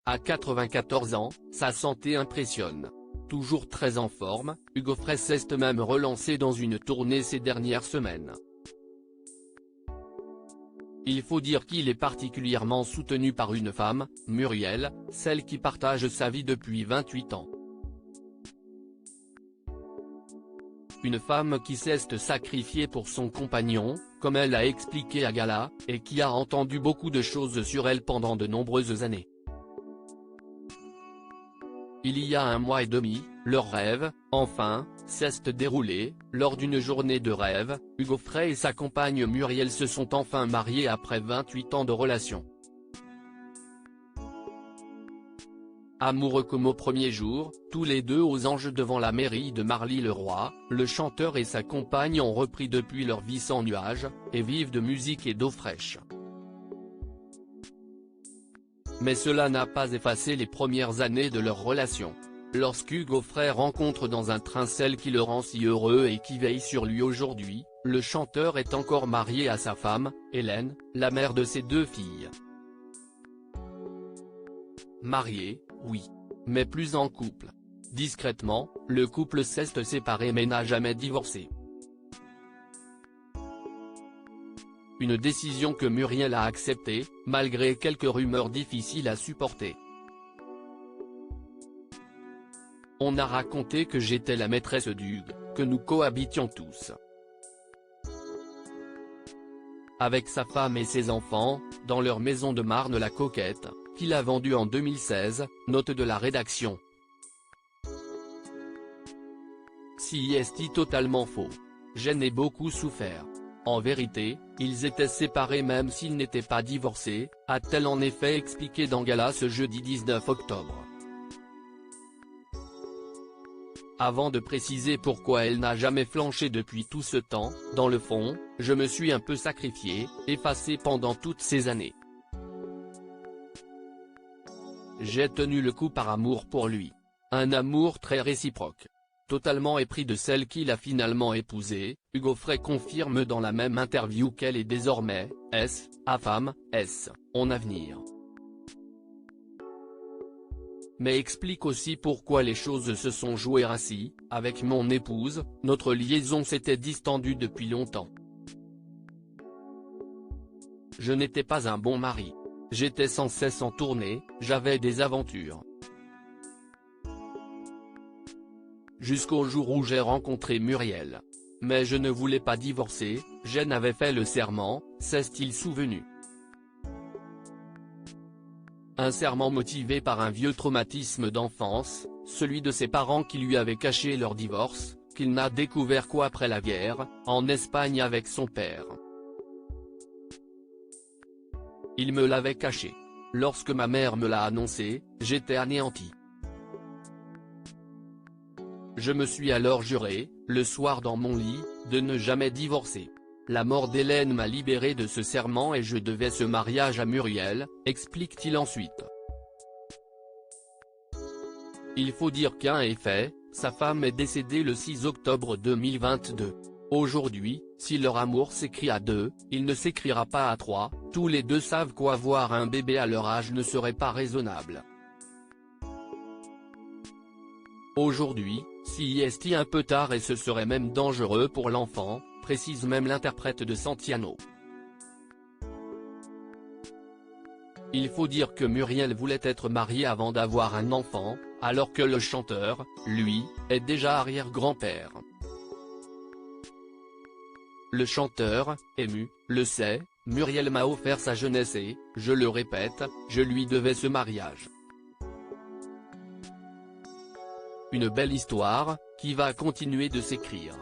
À 94 ans, sa santé impressionne. Toujours très en forme, Hugo Frey s'est même relancé dans une tournée ces dernières semaines. Il faut dire qu'il est particulièrement soutenu par une femme, Muriel, celle qui partage sa vie depuis 28 ans. Une femme qui s'est sacrifiée pour son compagnon, comme elle a expliqué à Gala, et qui a entendu beaucoup de choses sur elle pendant de nombreuses années. Il y a 1 mois et demi, leur rêve, enfin, s'est déroulé. Lors d'une journée de rêve, Hugo Frey et sa compagne Muriel se sont enfin mariés après 28 ans de relation. Amoureux comme au premier jour, tous les deux aux anges devant la mairie de Marly-le-Roi, le chanteur et sa compagne ont repris depuis leur vie sans nuages, et vivent de musique et d'eau fraîche. Mais cela n'a pas effacé les premières années de leur relation. Lorsqu'Hugo Frey rencontre dans un train celle qui le rend si heureux et qui veille sur lui aujourd'hui, le chanteur est encore marié à sa femme, Hélène, la mère de ses 2 filles. Marié, oui. Mais plus en couple. Discrètement, le couple s'est séparé mais n'a jamais divorcé. Une décision que Muriel a acceptée, malgré quelques rumeurs difficiles à supporter. On a raconté que j'étais la maîtresse d'Hugues, que nous cohabitions tous avec sa femme et ses enfants, dans leur maison de Marne-la-Coquette, qu'il a vendue en 2016, note de la rédaction. Si est totalement faux. Je n'ai beaucoup souffert. En vérité, ils étaient séparés même s'ils n'étaient pas divorcés, a-t-elle en effet expliqué dans Gala ce jeudi 19 octobre. Avant de préciser pourquoi elle n'a jamais flanché depuis tout ce temps, dans le fond, je me suis un peu sacrifiée, effacée pendant toutes ces années. J'ai tenu le coup par amour pour lui. Un amour très réciproque. Totalement épris de celle qu'il a finalement épousée, Hugo Frey confirme dans la même interview qu'elle est désormais, sa femme, son avenir. Mais explique aussi pourquoi les choses se sont jouées ainsi. Avec mon épouse, notre liaison s'était distendue depuis longtemps. Je n'étais pas un bon mari. J'étais sans cesse en tournée, j'avais des aventures. Jusqu'au jour où j'ai rencontré Muriel. Mais je ne voulais pas divorcer, Jeanne avait fait le serment, s'est-il souvenu. Un serment motivé par un vieux traumatisme d'enfance, celui de ses parents qui lui avaient caché leur divorce, qu'il n'a découvert qu'après la guerre, en Espagne avec son père. Il me l'avait caché. Lorsque ma mère me l'a annoncé, j'étais anéanti. Je me suis alors juré, le soir dans mon lit, de ne jamais divorcer. La mort d'Hélène m'a libéré de ce serment et je devais ce mariage à Muriel, explique-t-il ensuite. Il faut dire qu'un est fait, sa femme est décédée le 6 octobre 2022. Aujourd'hui, si leur amour s'écrit à 2, il ne s'écrira pas à 3, tous les deux savent qu'avoir un bébé à leur âge ne serait pas raisonnable. Aujourd'hui, si est un peu tard et ce serait même dangereux pour l'enfant, précise même l'interprète de Santiano. Il faut dire que Muriel voulait être mariée avant d'avoir un enfant, alors que le chanteur, lui, est déjà arrière-grand-père. Le chanteur, ému, le sait, Muriel m'a offert sa jeunesse et, je le répète, je lui devais ce mariage. Une belle histoire, qui va continuer de s'écrire.